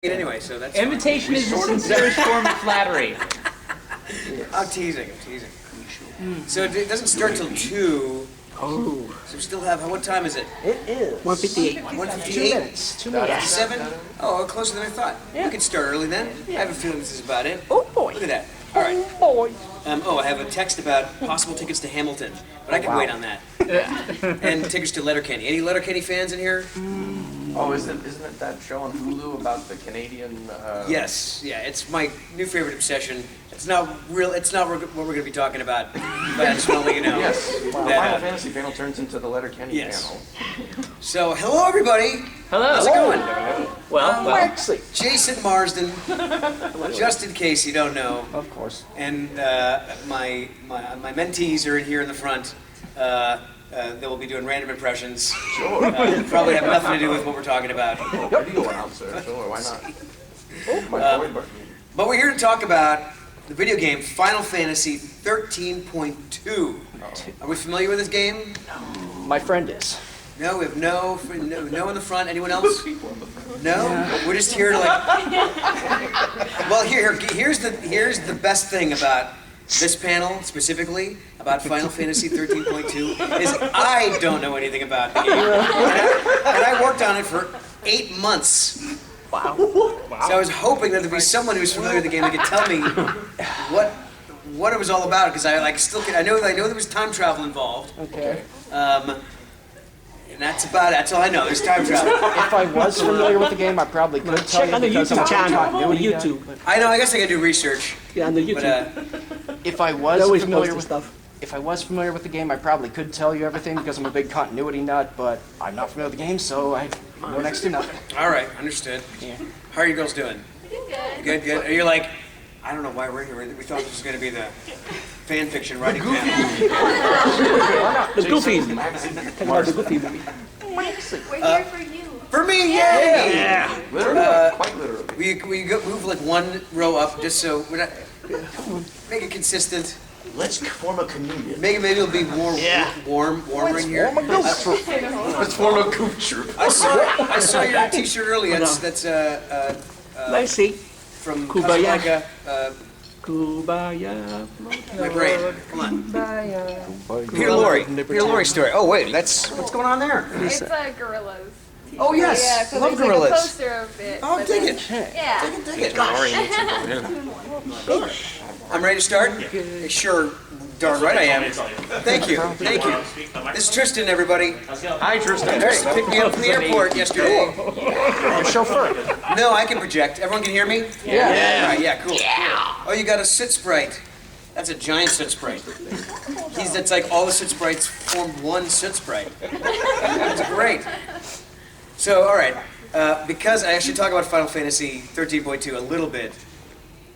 Anyway, so that's Invitation is the sincerest form of flattery. I'm teasing. So it doesn't start till 2. Oh. So we still have, what time is it? It is. 1:58. 1:58? 2 minutes. 2 minutes. 7? Oh, closer than I thought. Yeah. We could start early then. I have a feeling this is about it. Oh boy. Look at that. All right. Oh boy. I have a text about possible tickets to Hamilton, but I can wait on that. And tickets to Letterkenny. Any Letterkenny fans in here? Oh, isn't it that show on Hulu about the Canadian? Yes, yeah, it's my new favorite obsession. It's not real. It's not what we're going to be talking about, but I just want to let you know. Yes. Wow. that, Final Fantasy panel turns into the Letterkenny yes. panel. So, hello everybody. Hello. How's it going? Well. Actually, Jason Marsden, just in case you don't know, of course. and my mentees are in here in the front. They will be doing random impressions. Sure. Probably have nothing to do with what we're talking about. Radio announcer. Sure. Why not? Oh, my boy, Burton. But we're here to talk about the video game Final Fantasy 13.2. Are we familiar with this game? My friend is. No, we have no in the front. Anyone else? No? We're just here to Well, here's the best thing about this panel specifically about Final Fantasy 13.2 is I don't know anything about the game. And I worked on it for 8 months. Wow. So I was hoping that there'd be someone who was familiar with the game that could tell me what it was all about, because I know there was time travel involved. Okay. And that's about it. That's all I know. There's time travel. If I was familiar with the game, I probably could tell Check you on the because YouTube I'm channel. On continuity guy. YouTube. I know. I guess I gotta do research. Yeah, on the YouTube. But If I They was always familiar post with stuff. If I was familiar with the game, I probably could tell you everything because I'm a big continuity nut, but I'm not familiar with the game, so I know next to nothing. all right, understood. Yeah. How are you girls doing? Good. Good. Are you like? I don't know why we're here. We thought this was gonna be the fan fiction writing panel. The Goofy. Talk about the Goofy movie. We're here for you. For me, yay! Yeah. Literally, quite literally. We move like one row up just so we're not make it consistent. Let's form a communion. Maybe it'll be more warmer in here. Let's form a goof troop. I saw your T-shirt earlier. That's Let's see. from Kumbaya. Casablanca. Kubaya. My brain. Come on. Peter Lorre story. Oh wait, what's going on there? It's gorillas. Oh yes, Yeah, so love there's like a gorillas. poster of it. Oh, but dig then- it. Yeah. Dig it. I'm ready to start? Sure, darn right I am. Thank you. This is Tristan, everybody. Hi, Tristan. Tristan picked me up from the airport yesterday. Chauffeur. No, I can project. Everyone can hear me? Yeah. All right, yeah, cool. Oh, you got a Soot Sprite. That's a giant Soot Sprite. That's like all the Soot Sprites formed one Soot Sprite. That's great. So, all right, because I actually talk about Final Fantasy 13.2 a little bit,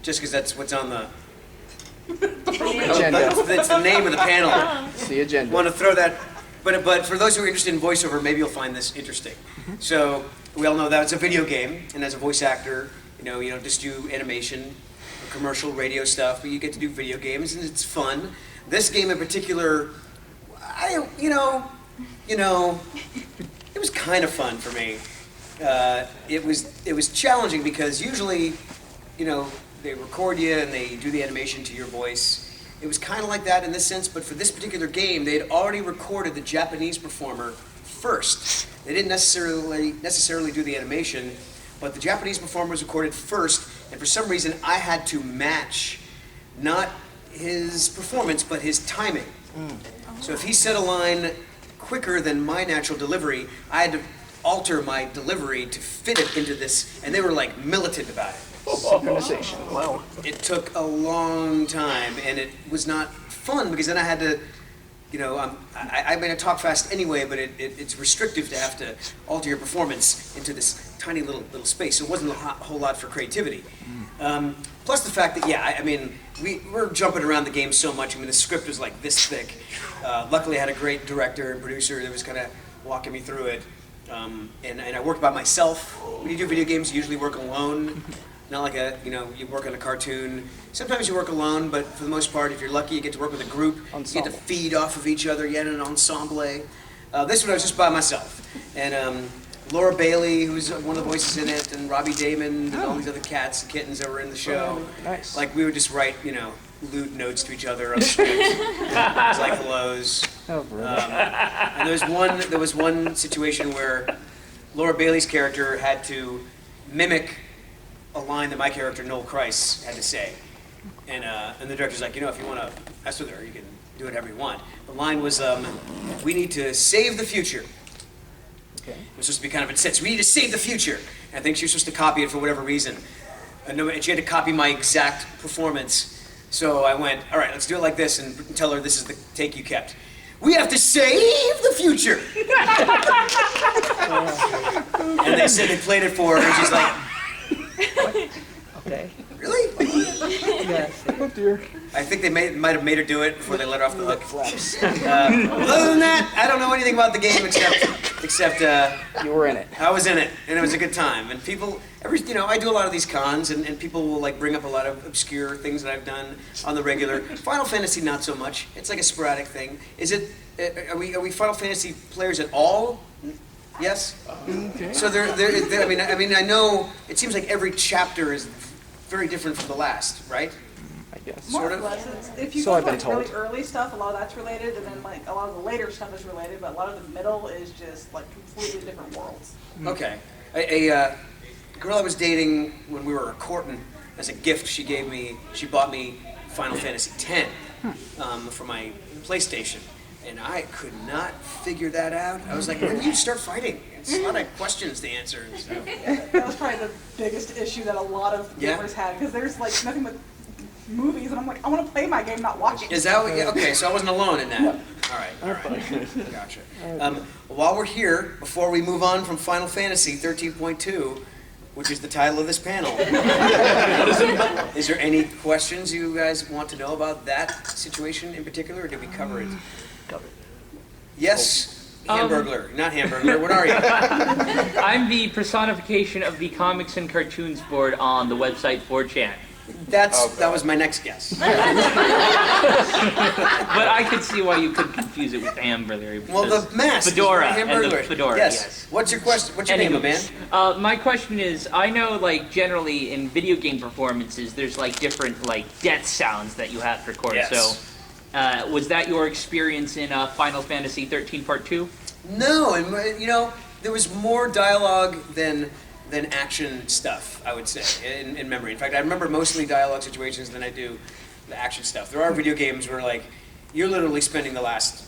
just because that's what's on the Agenda. That's the name of the panel. It's the agenda. Want to throw that, but for those who are interested in voiceover, maybe you'll find this interesting. So we all know that it's a video game, and as a voice actor, you don't just do animation, or commercial radio stuff, but you get to do video games, and it's fun. This game in particular, it was kind of fun for me. It was challenging because usually, they record you and they do the animation to your voice. It was kind of like that in this sense, but for this particular game, they had already recorded the Japanese performer first. They didn't necessarily do the animation, but the Japanese performer was recorded first, and for some reason I had to match not his performance, but his timing. So if he said a line quicker than my natural delivery, I had to alter my delivery to fit it into this, and they were like militant about it. Synchronization. Wow. It took a long time, and it was not fun because then I had to, I talk fast anyway, but it's restrictive to have to alter your performance into this tiny little space. So it wasn't a whole lot for creativity. Plus the fact that, we're jumping around the game so much. The script was like this thick. Luckily, I had a great director and producer that was kind of walking me through it. And I worked by myself. When you do video games, you usually work alone. Not like you work on a cartoon. Sometimes you work alone, but for the most part, if you're lucky, you get to work with a group. Ensemble. You get to feed off of each other. You get an ensemble. This one I was just by myself. And Laura Bailey, who's one of the voices in it, and Robbie Damon, and all these other cats and kittens that were in the show. Nice. Like, we would just write, lewd notes to each other on the street. It was like hellos. Oh, really? And there was one situation where Laura Bailey's character had to mimic a line that my character, Noel Kreis, had to say. And the director's like, if you want to mess with her, you can do whatever you want. The line was, we need to save the future. Okay. It was supposed to be kind of intense. We need to save the future. And I think she was supposed to copy it for whatever reason. And she had to copy my exact performance. So I went, all right, let's do it like this and tell her this is the take you kept. We have to save the future. And they said they played it for her, and she's like, Okay. really? Yes. Oh dear. I think they might have made her do it before they let her off the hook. Flaps. Well, other than that, I don't know anything about the game except You were in it. I was in it, and it was a good time. And people, I do a lot of these cons, and people will like bring up a lot of obscure things that I've done on the regular. Final Fantasy, not so much. It's like a sporadic thing. Is it? Are we Final Fantasy players at all? Yes. Okay. So I know it seems like every chapter is very different from the last, right? I guess. Sort of. If you So go I've to been like really told. early stuff, a lot of that's related, and then like a lot of the later stuff is related, but a lot of the middle is just like completely different worlds. Okay. A girl I was dating when we were courting, as a gift, she bought me Final Fantasy X for my PlayStation. And I could not figure that out. I was like, when do you start fighting? It's a lot of questions to answer and stuff. That was probably the biggest issue that a lot of Yeah? gamers had, because there's like nothing but movies, and I'm like, I want to play my game, not watch it. Is that what, yeah, okay, so I wasn't alone in that. All right. Gotcha. While we're here, before we move on from Final Fantasy 13.2, which is the title of this panel, is there any questions you guys want to know about that situation in particular, or did we cover it? Yes, Hamburglar, not Hamburglar, what are you? I'm the personification of the comics and cartoons board on the website 4chan. That was my next guess. But I could see why you could confuse it with Hamburglar. Well, the mask. Fedora is and the Hamburglar. fedora, yes. What's your question? What's your name, man? My question is, I know like generally in video game performances, there's like different like death sounds that you have to record. Yes. So, was that your experience in Final Fantasy 13 Part 2? No, and there was more dialogue than action stuff, I would say, in memory. In fact, I remember mostly dialogue situations than I do the action stuff. There are video games where like you're literally spending the last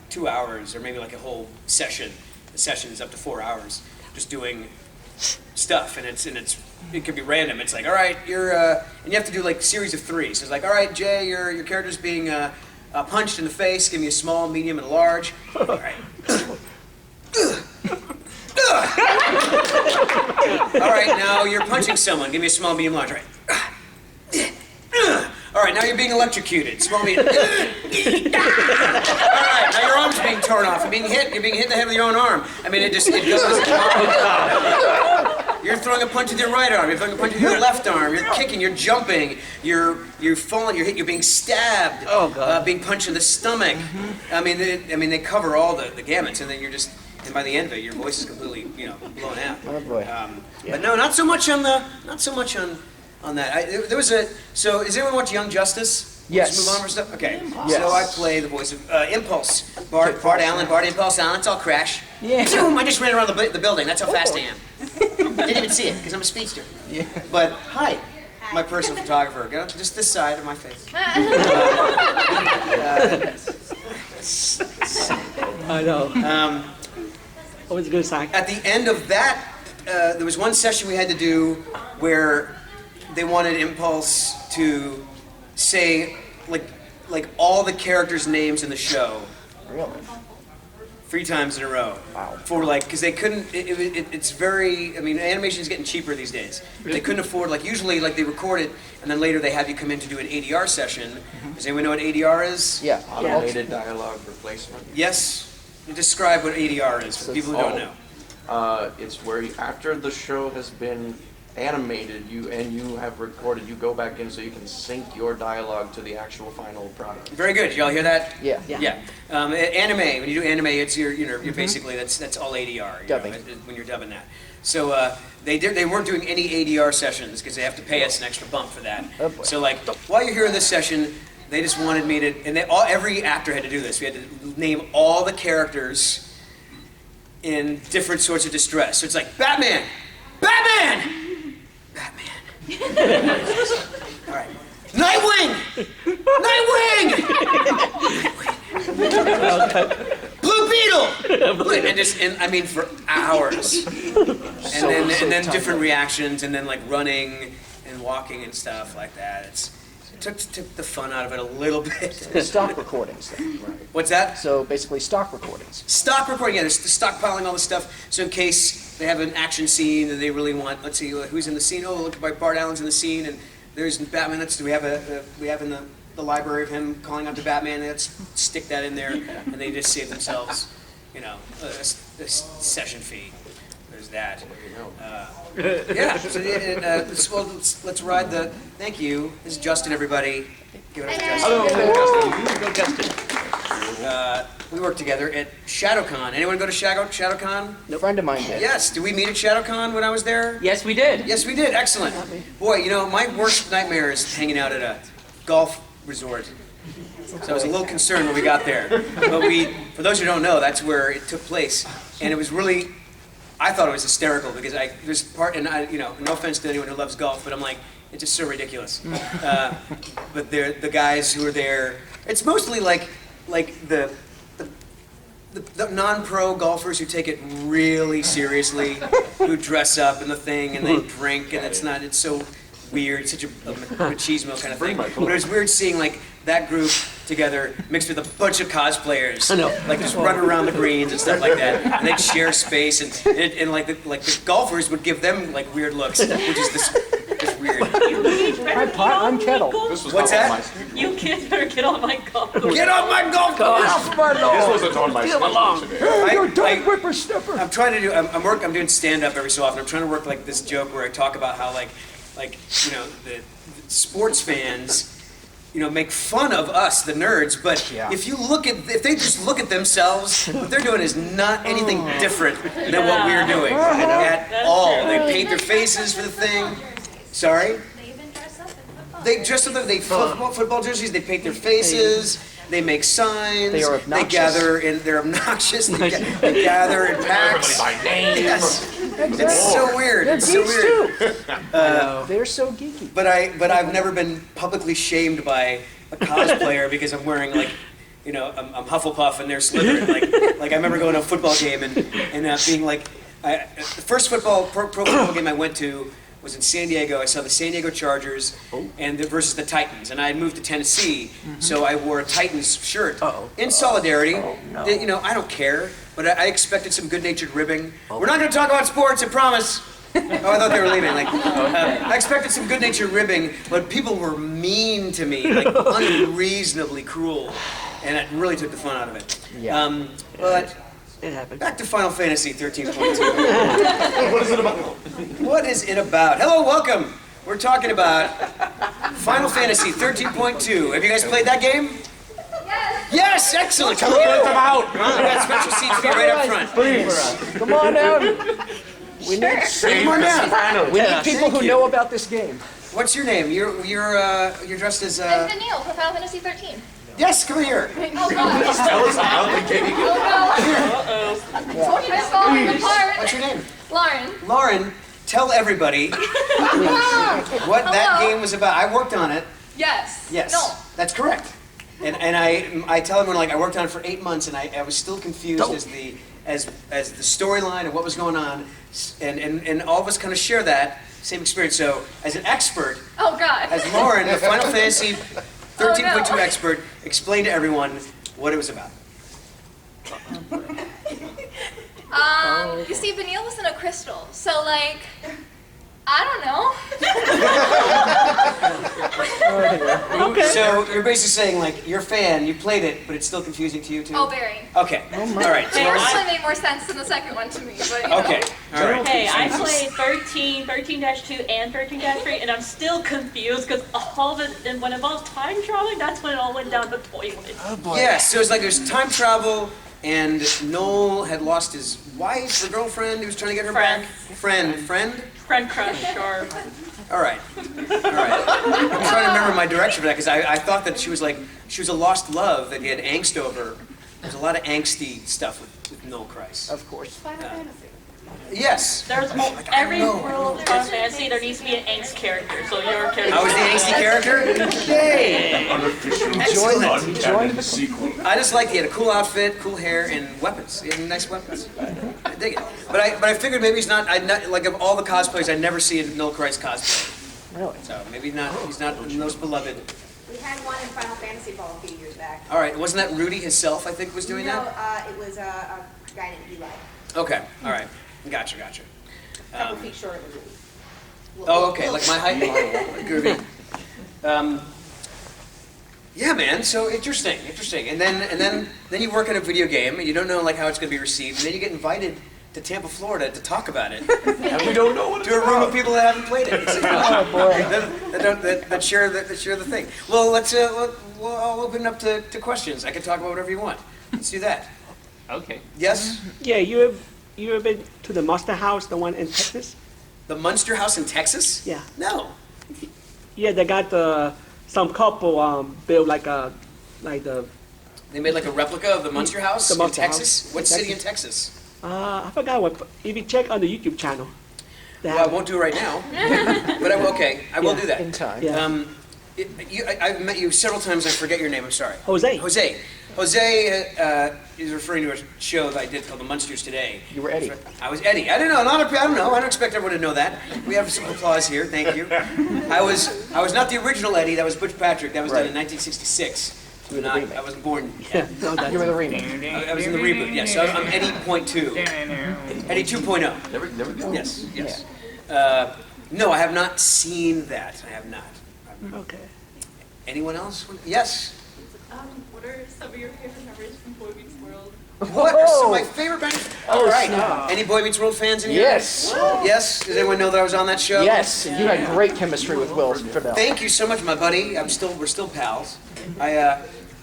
2 hours or maybe like a whole session. The session is up to 4 hours just doing stuff, and it could be random. It's like, all right, and you have to do like a series of 3. So it's like, all right, Jay, your character's being punched in the face. Give me a small, medium, and a large. All right. All right, now you're punching someone. Give me a small, medium, large. All right. All right, now you're being electrocuted. Small, medium. All right, now your arm's being torn off. You're being hit in the head with your own arm. I mean, it goes. You're throwing a punch with your right arm. You're throwing a punch with your left arm. You're kicking. You're jumping. You're falling. You're hit. You're being stabbed. Oh, God. Being punched in the stomach. I mean, they cover all the gamuts, and then you're just. And by the end of it, your voice is completely, blown out. Oh boy. But no, not so much on that. There was a. So, does anyone watch Young Justice? Yes. Let's move on for stuff. Okay. Yes. So I play the voice of Impulse. Bart Impulse Allen. It's all crash. Yeah. Boom! I just ran around the building. That's how fast I am. Didn't even see it because I'm a speedster. Yeah. But hi, my personal photographer. Go just this side of my face. I know. I was gonna say. At the end of that, there was one session we had to do where they wanted Impulse to say like all the characters' names in the show Really? 3 times in a row. Wow. For because they couldn't. It's very. I mean, animation's getting cheaper these days. They couldn't afford usually they record it and then later they have you come in to do an ADR session. Does anyone know what ADR is? Yeah. Automated dialogue replacement. Yes. Describe what ADR is for people who don't know. It's where after the show has been animated, you have recorded, you go back in so you can sync your dialogue to the actual final product. Very good. Y'all hear that? Yeah. Yeah. Anime. When you do anime, it's you're basically that's all ADR. Dubbing. When you're dubbing that. So they weren't doing any ADR sessions because they have to pay us an extra bump for that. Oh, boy. So like while you're hearing this session, they just wanted me to, and every actor had to do this. We had to name all the characters in different sorts of distress. So it's like Batman, Batman. All right. Nightwing! Nightwing! Blue Beetle! And I mean for hours. And then different reactions and then like running and walking and stuff like that. It took the fun out of it a little bit. Stock recordings, then. What's that? So basically, stock recordings. Stock recording, yeah, they're stockpiling all the stuff. So in case they have an action scene that they really want, let's see who's in the scene. Oh, look, Bart Allen's in the scene, and there's Batman. We have in the library of him calling out to Batman. Let's stick that in there, and they just save themselves, a session fee. There's that. Yeah. So, let's ride the. Thank you. This is Justin, everybody. Give it up to Justin. Go, Justin. We worked together at ShadowCon. Anyone go to ShadowCon? A friend of mine did. Yes. Did we meet at ShadowCon when I was there? Yes, we did. Yes, we did. Excellent. Boy, my worst nightmare is hanging out at a golf resort. So I was a little concerned when we got there. But for those who don't know, that's where it took place. And it was really, I thought it was hysterical because there's part, and no offense to anyone who loves golf, but I'm like, it's just so ridiculous. But the guys who are there, it's mostly like the non-pro golfers who take it really seriously, who dress up in the thing and they drink, and it's so weird, such a machismo kind of thing. But it was weird seeing like that group together mixed with a bunch of cosplayers, like just running around the greens and stuff like that, and they'd share space, and like the golfers would give them like weird looks, which is just weird. I'm Pot, I'm Kettle. What's that? You kids better get on my golf course. Get off my golf course! This wasn't on my schedule today. You're a dog whippersnapper. I'm trying to do. I'm doing stand-up every so often. I'm trying to work like this joke where I talk about how the sports fans, make fun of us, the nerds. But if they just look at themselves, what they're doing is not anything different than what we're doing at all. They paint their faces for the thing. Sorry. They even dress up in football. They dress up. They football jerseys. They paint their faces. They make signs. They are obnoxious. They gather in. They're obnoxious. They gather in packs. Everybody by name. Yes. It's so weird. They're It's so geeks weird. too. They're so geeky. But I've never been publicly shamed by a cosplayer because I'm wearing I'm Hufflepuff and they're Slytherin. Like I remember going to a football game and being like, the first pro football game I went to was in San Diego. I saw the San Diego Chargers versus the Titans, and I had moved to Tennessee, so I wore a Titans shirt in solidarity. I don't care, but I expected some good-natured ribbing. We're not going to talk about sports, I promise. Oh, I thought they were leaving. I expected some good-natured ribbing, but people were mean to me, unreasonably cruel, and it really took the fun out of it. Yeah. But It happened. back to Final Fantasy 13.2. What is it about? What is it about? Hello, welcome. We're talking about Final Fantasy 13.2. Have you guys played that game? Yes. Yes, excellent. Come What on. it's about? We got special seats for you right up front. Come on down. We need Come on down. we need people who know about this game. What's your name? You're dressed as I'm Danielle for Final Fantasy 13. Yes, come here. Oh god. Tell us about the game. Oh no. I'm falling apart. What's your name? Lauren. Lauren, tell everybody what that game was about. I worked on it. Yes. Yes. No. That's correct. And I tell everyone I worked on it for 8 months and I was still confused as the storyline and what was going on, and all of us kind of share that same experience. So as an expert, Oh god. as Lauren, the Final Fantasy 13.2 Oh, no. expert, explain to everyone what it was about. You see, Vanille was in a crystal, so I don't know. So you're basically saying like you're a fan, you played it, but it's still confusing to you too. Oh, very. Okay. All right. It So actually made more sense than the second one to me, but you know. okay. All right. Okay, I played 13.2 and 13.3, and I'm still confused because all of it, and when it involves time traveling, that's when it all went down the toilet. Oh boy. Yes. So it's like there's time travel, and Noel had lost his wife or girlfriend. He was trying to get her Friend. back. Friend. Friend crush, or All right. All right. I'm trying to remember my direction for that because I thought that she was a lost love that he had angst over. There's a lot of angsty stuff with Noel Kreis. Of course. Final Fantasy. Yes. there's every world of fantasy there needs to be an angst character. So your character. I was the angsty character? Yay! Excellent. Enjoy the I just liked he had a cool outfit, cool hair, and weapons. He had nice weapons. I dig it. But I figured maybe he's not, like of all the cosplayers, I'd never see a Noel Kreis cosplay. Really? So maybe he's not the most beloved. We had one in Final Fantasy Ball a few years back. All right, wasn't that Rudy himself, I think, was doing No, that? it was a guy named Eli. Okay, all right. Gotcha. A couple feet short of Ruby. Oh, okay, like my height. Groovy. Yeah, man. So interesting. And then you work in a video game, and you don't know like how it's going to be received, and then you get invited to Tampa, Florida, to talk about it. And we don't know what it's To a room about. of people that haven't played it. Oh boy. that share the thing. Well, I'll open it up to questions. I can talk about whatever you want. Let's do that. Okay. Yes. Yeah, you have been to the Monster House, the one in Texas? The Munster House in Texas? Yeah. No. Yeah, they got some couple built like the They made like a replica of the Munster House The in Munster Texas. House What in city in Texas. Texas? I forgot what. If you check on the YouTube channel, they Well, I have- won't do it right now, but I will. Okay, I will Yeah. do that. In time. Yeah. I've met you several times. I forget your name. I'm sorry. Jose. Jose is referring to a show that I did called The Munsters Today. You were Eddie. I was Eddie. I don't know. I don't know. I don't expect everyone to know that. We have some applause here. Thank you. I was not the original Eddie. That was Butch Patrick. That was done in 1966. You were the remake. I wasn't born Yeah, yet. no, that's, You were the remake. I was in the reboot. Yes. So I'm Eddie.2. Eddie 2.0. There we go. Yes. No, I have not seen that. I have not. okay. Anyone else? Yes. What are some of your favorite memories from Boy Meets World? What are some of my favorite bands? All right. snap. Any Boy Meets World fans in here? Yes. Yes. Does anyone know that I was on that show? Yes. You had great chemistry with Will Fidel. Thank you so much, my buddy. We're still pals.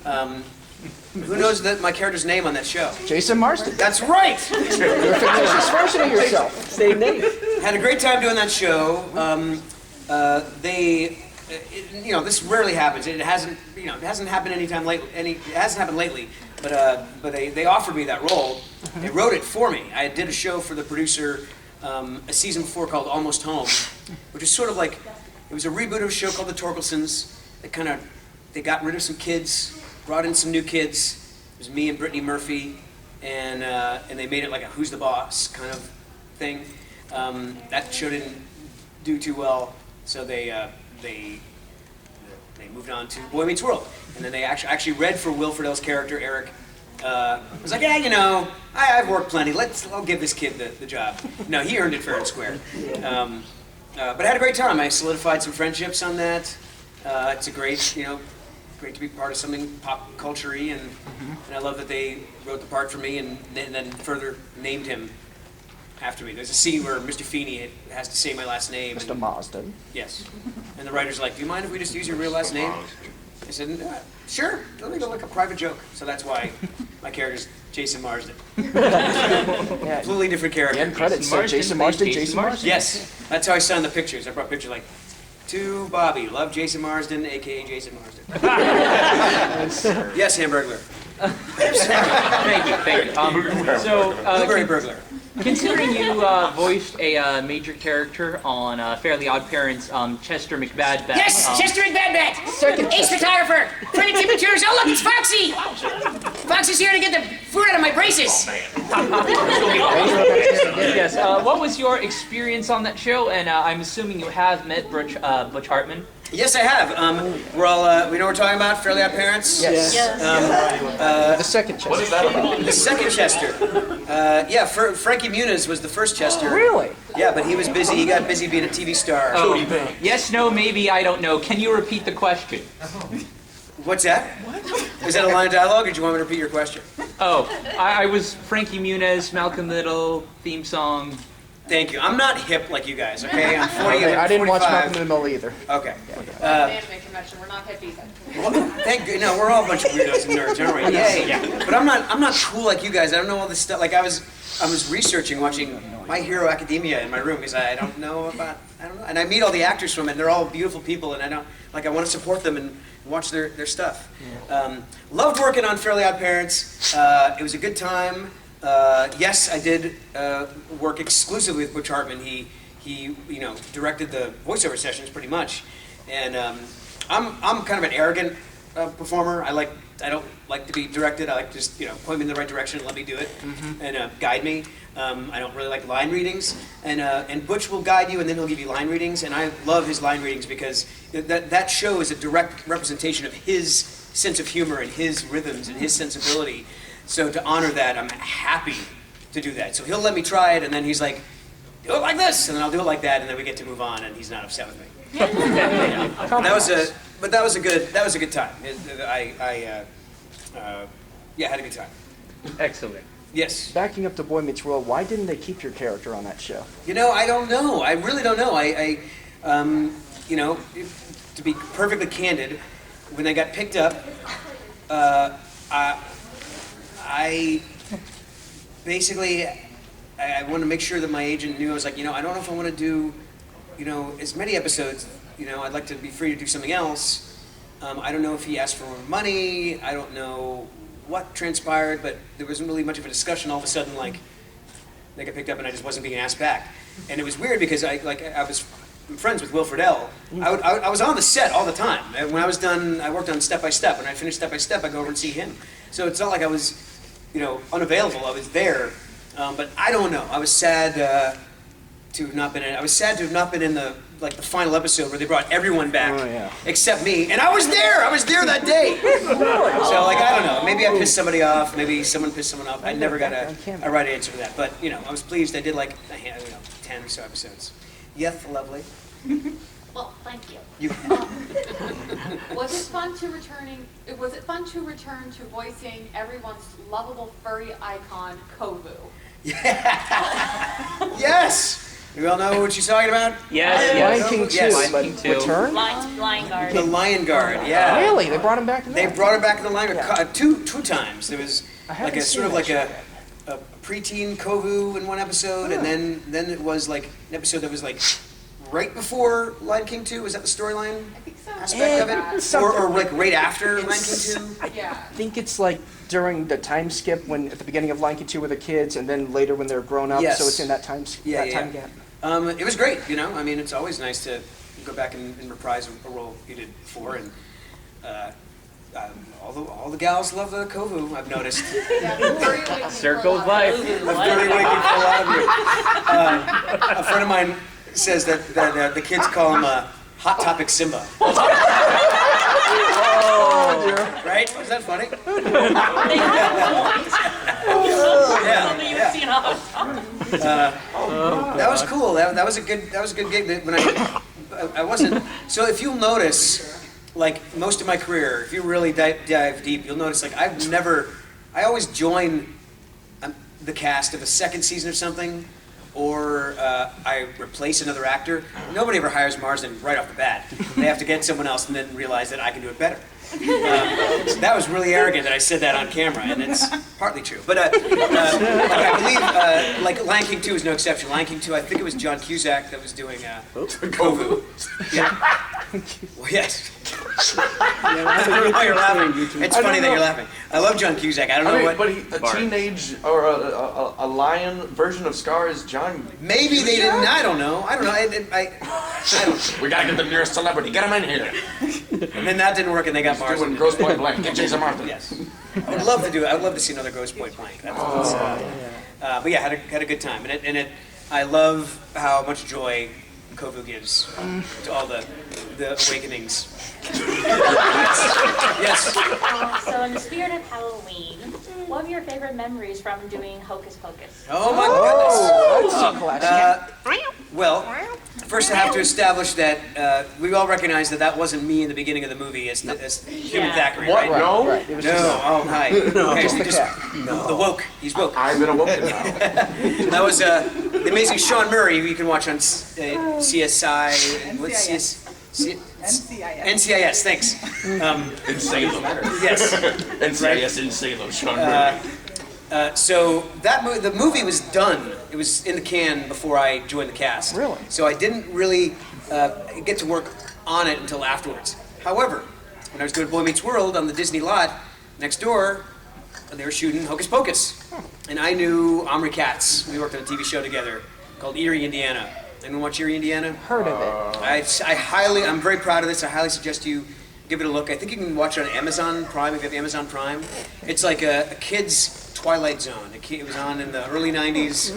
Who knows that my character's name on that show? Jason Marsden. That's right. You're a fictitious version of yourself. Same name. Had a great time doing that show. This rarely happens. It hasn't happened it hasn't happened lately. But they offered me that role. They wrote it for me. I did a show for the producer a season before called Almost Home, which is sort of like it was a reboot of a show called The Torkelsons. They got rid of some kids, brought in some new kids. It was me and Brittany Murphy, and they made it like a Who's the Boss kind of thing. That show didn't do too well, so they moved on to Boy Meets World, and then they actually read for Will Friedle's character Eric. I was like, yeah, I've worked plenty. I'll give this kid the job. No, he earned it fair and square. But I had a great time. I solidified some friendships on that. It's great to be part of something pop culture-y, and I love that they wrote the part for me and then further named him after me. There's a scene where Mr. Feeney has to say my last name. Mr. Marsden. Yes. And the writer's like, do you mind if we just use your real last name? I said, sure. Let me go look a private joke. So that's why my character's Jason Marsden. Yeah. Completely different The character. end credits say Jason Marsden, Jason Marsden. Yes. That's how I signed the pictures. I brought pictures like, to Bobby, love Jason Marsden, a.k.a. Jason Marsden. Yes, Hamburglar. Thank you. Blueberry Burglar. Considering you voiced a major character on Fairly Odd Parents, Chester McBadbat. Yes, Chester McBadbat, ace photographer, 22 pictures. Oh look, it's Foxy. Foxy's here to get the fruit out of my braces. Yes. What was your experience on that show? And I'm assuming you have met Butch Hartman. Yes, I have. We're all, we know what we're talking about, Fairly Odd Parents? Yes. Yes. The second Chester. What is that about? The second Chester. Frankie Muniz was the first Chester. Really? Yeah, but he was busy. He got busy being a TV star. Oh, yes, no, maybe, I don't know. Can you repeat the question? What's that? Is that a line of dialogue, or do you want me to repeat your question? Oh, I was Frankie Muniz, Malcolm Little, theme song. Thank you. I'm not hip like you guys, okay? I'm 40. Okay, I'm I didn't watch 45. Malcolm in the Middle either. Okay. Anime convention, we're not hippies. Thank you. No, we're all a bunch of weirdos and nerds, aren't we? Yay. But I'm not cool like you guys. I don't know all this stuff. Like I was researching, watching My Hero Academia in my room because I don't know. And I meet all the actors from it. And they're all beautiful people, and I want to support them and watch their stuff. Loved working on Fairly Odd Parents. It was a good time. Yes, I did work exclusively with Butch Hartman. He directed the voiceover sessions pretty much, and I'm kind of an arrogant performer. I don't like to be directed. I like to just point me in the right direction and let me do it and guide me. I don't really like line readings, and Butch will guide you and then he'll give you line readings, and I love his line readings because that show is a direct representation of his sense of humor and his rhythms and his sensibility. So to honor that, I'm happy to do that. So he'll let me try it, and then he's like, do it like this, and then I'll do it like that, and then we get to move on, and he's not upset with me. That was a good time. Had a good time. Excellent. Yes. Backing up to Boy Meets World, why didn't they keep your character on that show? I don't know. I really don't know. To be perfectly candid, when they got picked up, I basically, I wanted to make sure that my agent knew. I was like, I don't know if I want to do, as many episodes. I'd like to be free to do something else. I don't know if he asked for more money. I don't know what transpired, but there wasn't really much of a discussion. All of a sudden, they got picked up, and I just wasn't being asked back. And it was weird because I was friends with Will Friedle. I was on the set all the time. And when I was done, I worked on Step by Step. When I finished Step by Step, I go over and see him. So it's not like I was, unavailable. I was there, but I don't know. I was sad to have not been in. I was sad to have not been in the final episode where they brought everyone back except me, and I was there. I was there that day. So I don't know. Maybe I pissed somebody off. Maybe someone pissed someone off. I never got a right answer to that. But I was pleased. I did 10 or so episodes. Yes, lovely. Well, thank you. You. Was it fun to return to voicing everyone's lovable furry icon, Kovu? Yeah. Yes. You all know what she's talking about? Yes. Lion King 2, Yes. but King 2. Return? Lion Guard. The Lion Guard. Yeah. Really? They brought him back in They that? brought her back in the Lion Guard two times. There was I haven't like a seen sort of that like show a preteen Kovu in one episode, and then it was like an episode that was right before Lion King 2. Was that the storyline I think so. aspect of it, or right after Lion King 2? Yeah. I think it's during the time skip when at the beginning of Lion King 2 with the kids, and then later when they're grown up. Yes. So it's in that time time gap. It was great. I mean, it's always nice to go back and reprise a role you did before, and all the gals love the Kovu. I've noticed. Circle of life. That's very waking for a lot of you. A friend of mine says that the kids call him Hot Topic Simba. Right? Was that funny? That was cool. That was a good gig. When I wasn't. So if you'll notice, most of my career, if you really dive deep, you'll notice I always join the cast of a second season of something, or I replace another actor. Nobody ever hires Marsden right off the bat. They have to get someone else and then realize that I can do it better. So that was really arrogant that I said that on camera, and it's partly true. But I believe, Lion King 2 is no exception. Lion King 2, I think it was John Cusack that was doing Kovu. Yeah. Well, yes. I don't know why you're laughing. It's funny that you're laughing. I love John Cusack. I don't know what. But a teenage or a lion version of Scar is John. Maybe they didn't. I don't know. I don't know. We gotta get the nearest celebrity. Get him in here. And then that didn't work, and they got Marsden. Doing Grosse Point Blank. Get Jason Martin. Yes. I'd love to do it. I'd love to see another Grosse Point Blank. But yeah, had a good time, and I love how much joy Kovu gives to all the the Awakenings. Yes. So in the spirit of Halloween, what are your favorite memories from doing Hocus Pocus? Oh my goodness. That's a classic. Well, first I have to establish that we all recognize that that wasn't me in the beginning of the movie as human Yeah. Thackeray, What? right? No? Right, it was No, just oh, hi. Okay, just the just- cat. the woke. He's woke. I've been awoken now. That was the amazing Sean Murray, who you can watch on CSI. and what's NCIS. NCIS, thanks. In Salem. Yes. NCIS in Salem, Sean Murray. So the movie was done. It was in the can before I joined the cast. Really? So I didn't really get to work on it until afterwards. However, when I was doing Boy Meets World on the Disney lot next door, they were shooting Hocus Pocus. And I knew Omri Katz. We worked on a TV show together called Erie, Indiana. Anyone watch Erie, Indiana? Heard of it. I'm very proud of this. I highly suggest you give it a look. I think you can watch it on Amazon Prime if you have Amazon Prime. It's like a kid's Twilight Zone. It was on in the early 90s.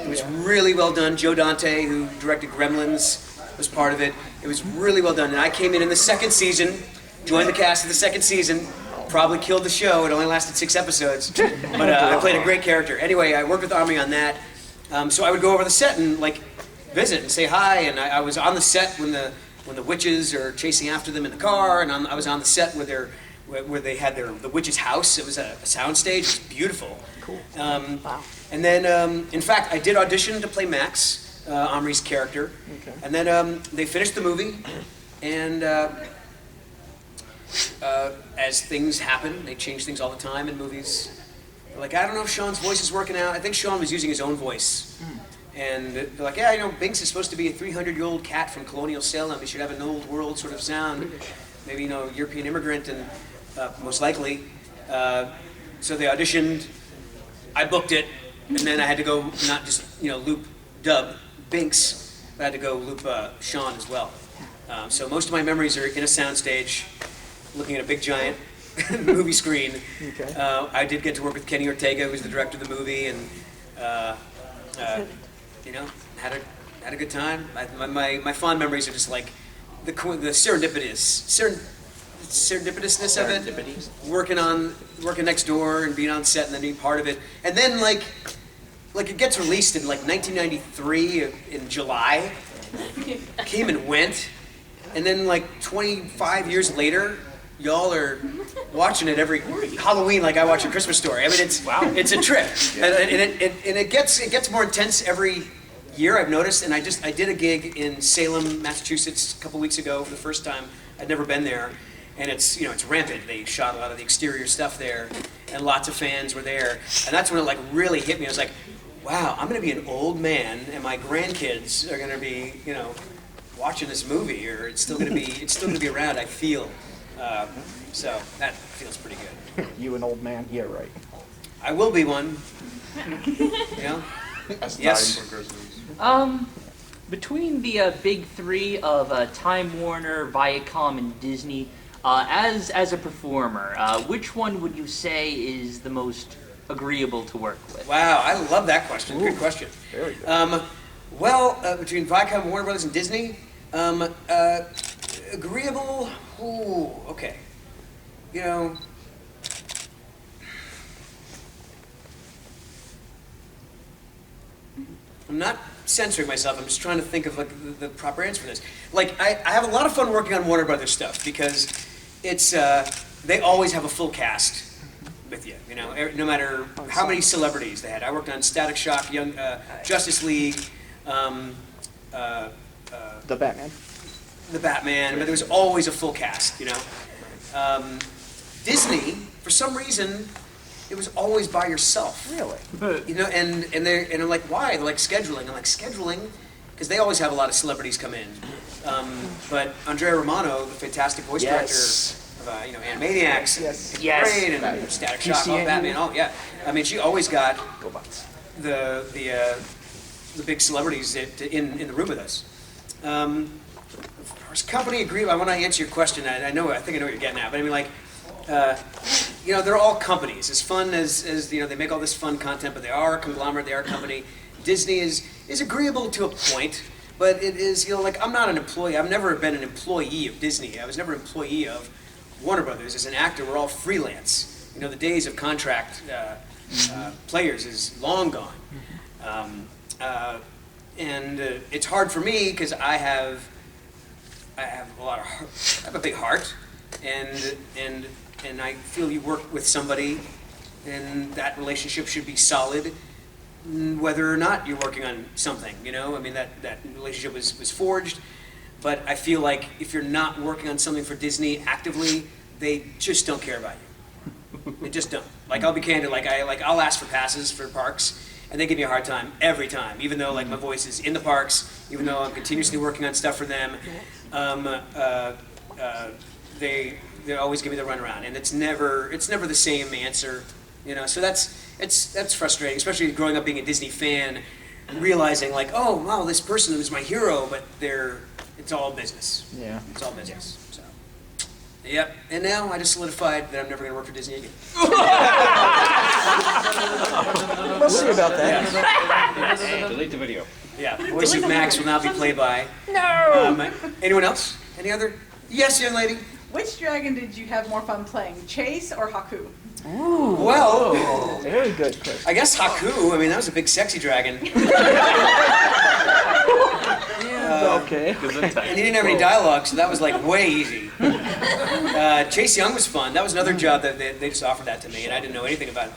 It was really well done. Joe Dante, who directed Gremlins, was part of it. It was really well done. And I came in the second season, joined the cast of the second season, probably killed the show. It only lasted 6 episodes. But I played a great character. Anyway, I worked with Omri on that. So I would go over the set and visit and say hi. And I was on the set when the witches are chasing after them in the car. And I was on the set where they had the witch's house. It was a sound stage. It was beautiful. Cool. Wow. And then, in fact, I did audition to play Max, Omri's character. Okay. And then they finished the movie, and as things happen, they change things all the time in movies. They're like, I don't know if Sean's voice is working out. I think Sean was using his own voice. And they're like, yeah, Binks is supposed to be a 300-year-old cat from colonial Salem. He should have an old world sort of sound. Maybe, European immigrant, and most likely. So they auditioned. I booked it, and then I had to go not just loop dub Binks, but I had to go loop Sean as well. So most of my memories are in a soundstage, looking at a big giant movie screen. Okay. I did get to work with Kenny Ortega, who's the director of the movie, and had a good time. My fond memories are just like the serendipitousness of it. Working next door and being on set and then being part of it, and then it gets released in 1993 in July. Came and went, and then 25 years later, y'all are watching it every Halloween like I watch A Christmas Story. I mean, it's a trip, and it gets more intense every year. I've noticed, and I did a gig in Salem, Massachusetts, a couple weeks ago for the first time. I'd never been there, and it's rampant. They shot a lot of the exterior stuff there, and lots of fans were there, and that's when it really hit me. I was like, wow, I'm going to be an old man, and my grandkids are going to be watching this movie, or it's still going to be around. I feel. So that feels pretty good. You an old man? Yeah, right. I will be one. As Yes. time progresses. Between the big three of Time Warner, Viacom, and Disney, as a performer, which one would you say is the most agreeable to work with? Wow, I love that question. Good question. Very good. Between Viacom, Warner Brothers, and Disney, agreeable. Ooh, okay. I'm not censoring myself. I'm just trying to think of the proper answer for this. I have a lot of fun working on Warner Brothers stuff because it's they always have a full cast with you. No matter how many celebrities they had. I worked on Static Shock, Young Justice League, The Batman. the Batman, but there was always a full cast. Disney, for some reason, it was always by yourself. Really? And I'm like, why? They're like scheduling. I'm like, scheduling? Because they always have a lot of celebrities come in. But Andrea Romano, the fantastic voice director of Animaniacs, Yes. great, and Static Shock, GCN. Batman. Oh yeah. I mean, she always got Go Bucks. the big celebrities in the room with us. First company agree. I want to answer your question. I think I know what you're getting at. But I mean, they're all companies. As fun as they make all this fun content, but they are a conglomerate. They are a company. Disney is agreeable to a point, but it is, like, I'm not an employee. I've never been an employee of Disney. I was never an employee of Warner Brothers. As an actor, we're all freelance. The days of contract players is long gone. And it's hard for me because I have a big heart, and I feel you work with somebody, and that relationship should be solid, whether or not you're working on something. I mean, that relationship was forged, but I feel like if you're not working on something for Disney actively, they just don't care about you. They just don't. Like, I'll be candid. I'll ask for passes for parks, and they give me a hard time every time, even though my voice is in the parks, even though I'm continuously working on stuff for them. They always give me the runaround, and it's never the same answer. So that's frustrating, especially growing up being a Disney fan, realizing oh wow, this person was my hero, but it's all business. Yeah. It's all business. So. Yep. And now I just solidified that I'm never going to work for Disney again. We'll see about that. Hey, delete the video. Yeah. Voice of Max will now be played by. No. Anyone else? Any other? Yes, young lady. Which dragon did you have more fun playing, Chase or Haku? Ooh. Well, very good question. I guess Haku. I mean, that was a big, sexy dragon. Okay. And he didn't have any dialogue, so that was way easy. Chase Young was fun. That was another job that they just offered that to me, and I didn't know anything about it.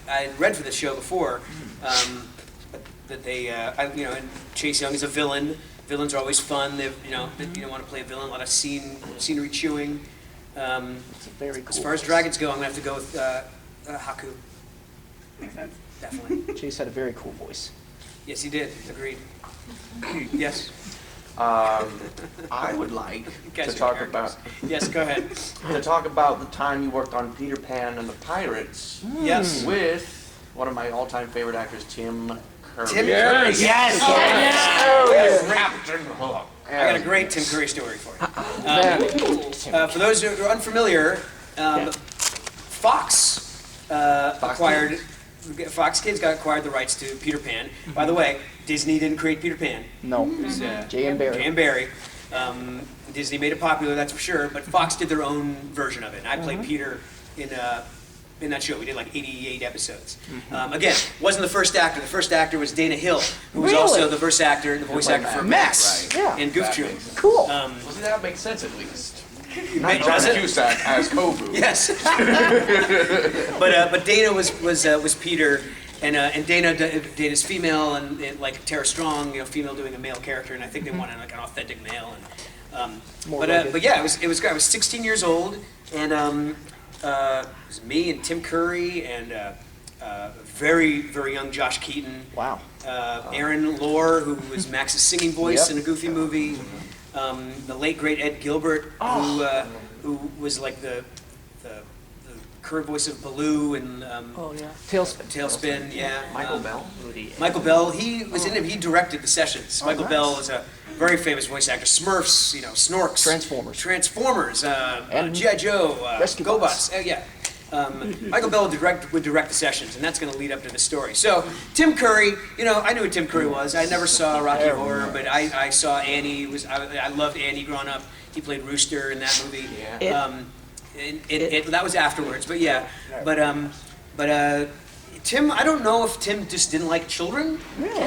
I'd read for this show before, that they, and Chase Young is a villain. Villains are always fun. You don't want to play a villain. A lot of scenery chewing. Very cool. As far as dragons go, I'm gonna have to go with Haku. Makes sense. Definitely. Chase had a very cool voice. Yes, he did. Agreed. Yes. I would like to talk about. Yes, go ahead. To talk about the time you worked on Peter Pan and the Pirates. Yes. With one of my all-time favorite actors, Tim Curry. Tim Curry. Yes. Captain Hook. I got a great Tim Curry story for you. For those who are unfamiliar, Fox acquired. Fox Kids acquired the rights to Peter Pan. By the way, Disney didn't create Peter Pan. No. It was J.M. Barrie. J.M. Barrie. Disney made it popular, that's for sure, but Fox did their own version of it. And I played Peter in that show. We did 88 episodes. Again, wasn't the first actor. The first actor was Dana Hill, who was also the voice actor for Max in Goof Troop. Cool. Well, see, that makes sense at least. Not John Cusack as Kovu. Yes. But Dana was Peter, and Dana's female, and like Tara Strong, female doing a male character, and I think they wanted an authentic male. And but yeah, it was great. I was 16 years old, and it was me and Tim Curry and very young Josh Keaton. Wow. Aaron Lohr, who was Max's singing voice in a Goofy movie. The late great Ed Gilbert, who was like the current voice of Baloo and Tailspin, yeah. Michael Bell. Michael Bell, he was in it. He directed the sessions. Michael Bell was a very famous voice actor. Smurfs, Snorks, Transformers, G.I. Joe, Rescue GoBots. Yeah. Michael Bell would direct the sessions, and that's going to lead up to the story. So Tim Curry, I knew who Tim Curry was. I never saw Rocky Horror, but I saw Annie. I loved Annie growing up. He played Rooster in that movie. Yeah. That was afterwards, but yeah. But Tim, I don't know if Tim just didn't like children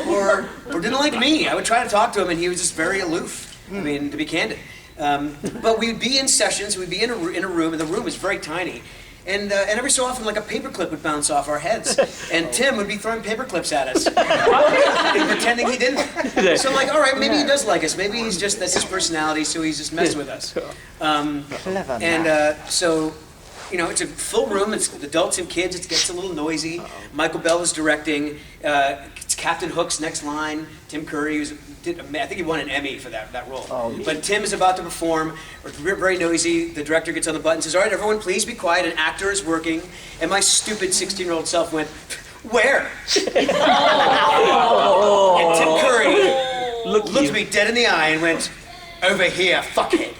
or didn't like me. I would try to talk to him, and he was just very aloof. I mean, to be candid. But we'd be in sessions. We'd be in a room, and the room was very tiny. And every so often, like a paperclip would bounce off our heads, and Tim would be throwing paperclips at us, and pretending he didn't. So I'm like, all right, maybe he does like us. Maybe that's his personality, so he's just messing with us. So, it's a full room. It's adults and kids. It gets a little noisy. Michael Bell is directing. It's Captain Hook's next line. Tim Curry I think he won an Emmy for that role. But Tim is about to perform. We're very noisy. The director gets on the button and says, all right, everyone, please be quiet. An actor is working. And my stupid 16-year-old self went, where? And Tim Curry looked me dead in the eye and went, over here, fuckhead.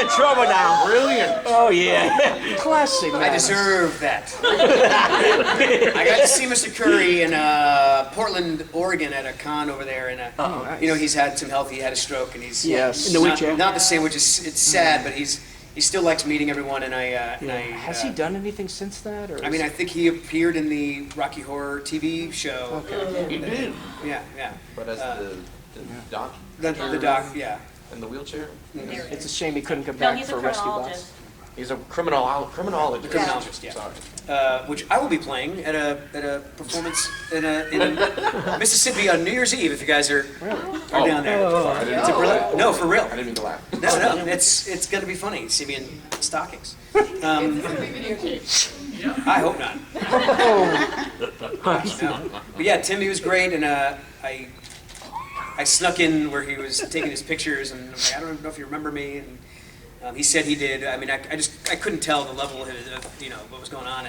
got in trouble now. Brilliant. Oh yeah. Classy, man. I deserve that. I got to see Mr. Curry in Portland, Oregon at a con over there, and nice. you know, he's had some health. He had a stroke, and he's Yes. In the wheelchair. not the same, which is it's sad, but he still likes meeting everyone, and Has he done anything since that? Or I mean, I think he appeared in the Rocky Horror TV show. He did. Yeah, yeah. But as the doc. The doc, yeah. In the wheelchair. it's a shame he couldn't come No, back he's a for Rescue criminologist. Bots. He's a criminologist. Criminologist, yeah. Sorry. Which I will be playing at a performance in Mississippi on New Year's Eve if you guys are down there. I didn't It's a brilliant, no, for real. I didn't mean to laugh. No, it's gonna be funny. See me in stockings. I hope not. No. But yeah, Tim, he was great, and I snuck in where he was taking his pictures, and I'm like, I don't know if you remember me, and he said he did. I mean, I couldn't tell the level of what was going on,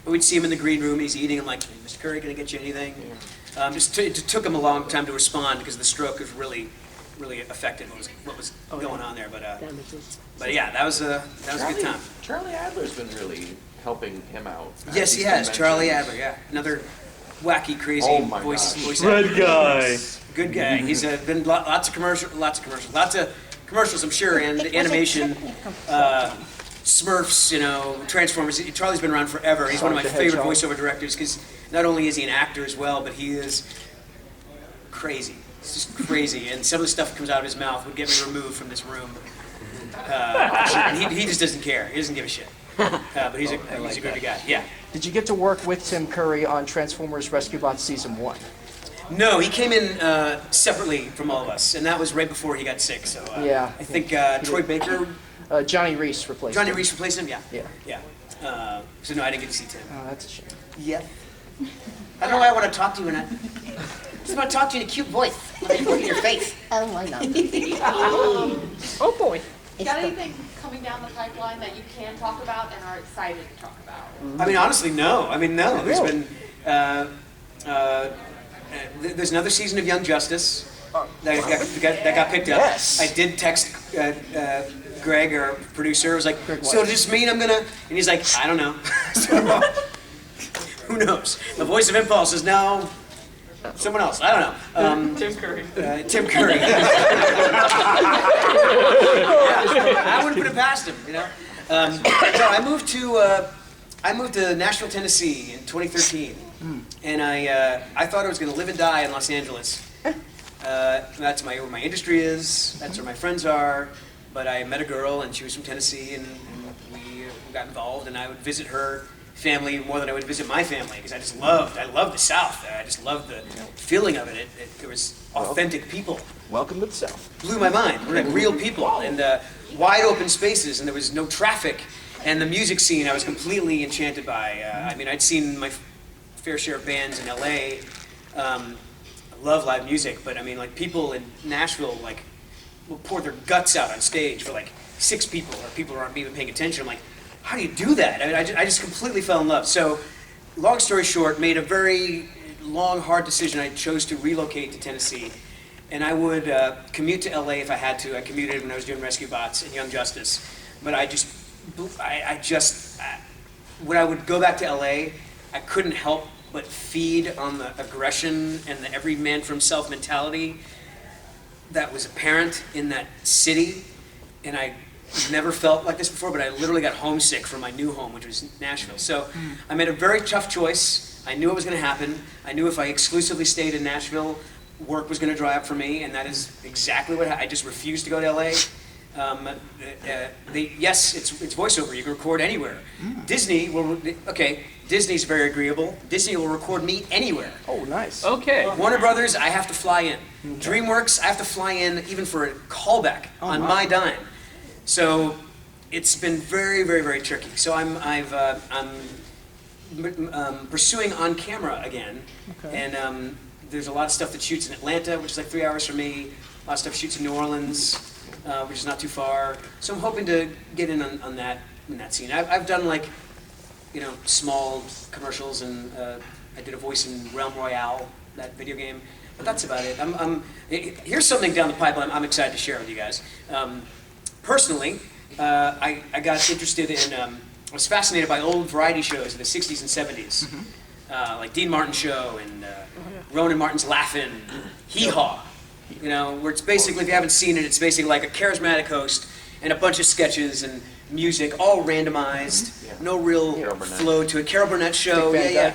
but we'd see him in the green room, and he's eating. I'm like, hey, Mr. Curry, can I get you anything? It took him a long time to respond because the stroke was really affected what was going on there. But yeah, that was a good time. Charlie Adler's been really helping him out. Yes, he has. Charlie Adler, yeah, another wacky, crazy Oh my voice gosh. actor. guy. Good guy. He's been lots of commercials, I'm sure, and animation, Smurfs, Transformers. Charlie's been around forever. He's one of my Sonic the favorite Hedgehog. voiceover directors because not only is he an actor as well, but he is crazy. It's just crazy, and some of the stuff that comes out of his mouth would get me removed from this room. He just doesn't care. He doesn't give a shit. But he's a good guy. Yeah. Did you get to work with Tim Curry on Transformers Rescue Bots Season 1? No, he came in separately from all of us, and that was right before he got sick. So Yeah. I think Troy Baker, Johnny Reese replaced Johnny him. Reese replaced him. Yeah. Yeah. So no, I didn't get to see Tim. Oh, that's a shame. Yeah. I don't know why I want to talk to you, and I just want to talk to you in a cute voice. When I look in your face. Oh, I know. Oh boy. Got anything coming down the pipeline that you can talk about and are excited to talk about? I mean, honestly, no. No. There's been there's another season of Young Justice that got picked up. Yes. I did text Greg, our producer. I was like, so does this mean I'm gonna? And he's like, I don't know. So, who knows? The voice of impulse is now someone else. I don't know. Tim Curry. Tim Curry. Yeah, I wouldn't put it past him. No, I moved to Nashville, Tennessee in 2013, and I thought I was going to live and die in Los Angeles. That's where my industry is. That's where my friends are. But I met a girl, and she was from Tennessee, and we got involved, and I would visit her family more than I would visit my family because I loved the South. I just loved the feeling of it. There was authentic people. Welcome to the South. Blew my mind. We're like real people and wide open spaces, and there was no traffic. And the music scene, I was completely enchanted by. I mean, I'd seen my fair share of bands in LA. I love live music, but I mean, like people in Nashville, like will pour their guts out on stage for like 6 people, or people who aren't even paying attention. I'm like, how do you do that? I mean, I just completely fell in love. So, long story short, made a very long, hard decision. I chose to relocate to Tennessee, and I would commute to LA if I had to. I commuted when I was doing Rescue Bots and Young Justice, but when I would go back to LA, I couldn't help but feed on the aggression and the every man for himself mentality that was apparent in that city, and I never felt like this before, but I literally got homesick from my new home, which was Nashville. So I made a very tough choice. I knew it was going to happen. I knew if I exclusively stayed in Nashville, work was going to dry up for me, and that is exactly what I just refused to go to LA. Yes, it's voiceover. You can record anywhere. Disney will. Okay, Disney's very agreeable. Disney will record me anywhere. Oh, nice. Okay. Warner Brothers, I have to fly in. DreamWorks, I have to fly in even for a callback on my dime. So it's been very, very, very tricky. So I'm pursuing on camera again, and there's a lot of stuff that shoots in Atlanta, which is like 3 hours from me. A lot of stuff shoots in New Orleans, which is not too far. So I'm hoping to get in on that in that scene. I've done like, small commercials, and I did a voice in Realm Royale, that video game. But that's about it. Here's something down the pipeline I'm excited to share with you guys. Personally, I got interested in, I was fascinated by old variety shows in the 60s and 70s, like Dean Martin Show and Ronan Martin's Laugh-In, Hee Haw, you know, where it's basically, if you haven't seen it, it's basically like a charismatic host and a bunch of sketches and music, all randomized, no real flow to it. Carol Burnett Show, yeah,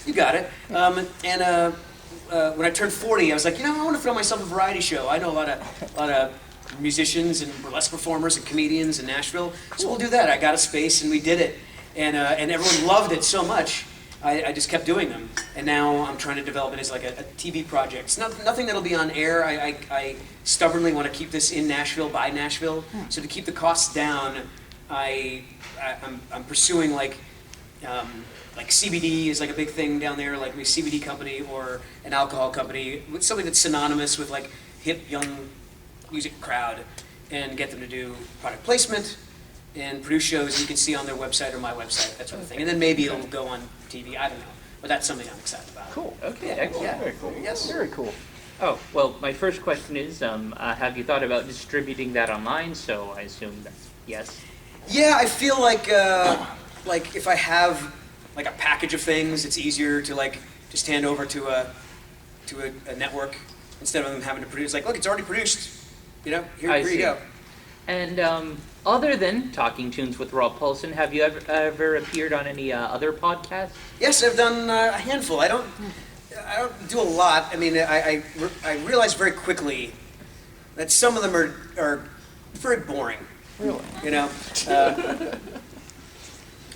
you got it. When I turned 40, I was like, you know, I want to throw myself a variety show. I know a lot of musicians and burlesque performers and comedians in Nashville, so we'll do that. I got a space and we did it, and everyone loved it so much. I just kept doing them, and now I'm trying to develop it as like a TV project. It's nothing that'll be on air. I stubbornly want to keep this in Nashville, by Nashville. So to keep the costs down, I'm pursuing like CBD is like a big thing down there, like a CBD company or an alcohol company, with something that's synonymous with like hip young music crowd, and get them to do product placement and produce shows you can see on their website or my website, that sort of thing. And then maybe it'll go on TV, I don't know. But that's something I'm excited about. Cool. Okay, Yeah. excellent. Yeah. Very cool. Yes. Very cool. Oh, well, my first question is, have you thought about distributing that online? So I assume that's yes. Yeah, I feel like if I have like a package of things, it's easier to like just hand over to a network instead of them having to produce. Like, look, it's already produced. You know, here you go. And other than Talking Tunes with Rob Paulson, have you ever appeared on any other podcasts? Yes, I've done a handful. I don't do a lot. I mean, I realized very quickly that some of them are very boring. Really? You know,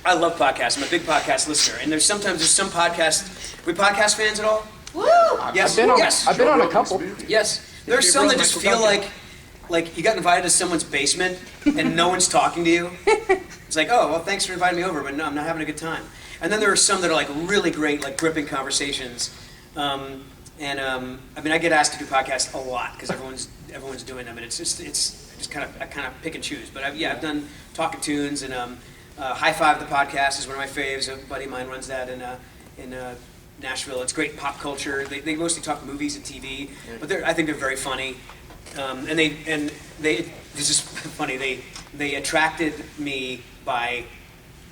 I love podcasts. I'm a big podcast listener, and there's some podcasts. We podcast fans at all? Woo! Yes. I've been on a couple. Yes. There's some that just feel like you got invited to someone's basement and no one's talking to you. It's like, oh, well, thanks for inviting me over, but no, I'm not having a good time. And then there are some that are like really great, like gripping conversations. I mean, I get asked to do podcasts a lot because everyone's doing them, and it's just I kind of pick and choose. But I've done Talking Tunes and High Five the podcast is one of my faves. A buddy of mine runs that in Nashville. It's great pop culture. They mostly talk movies and TV, but I think they're very funny. And this is funny. They attracted me by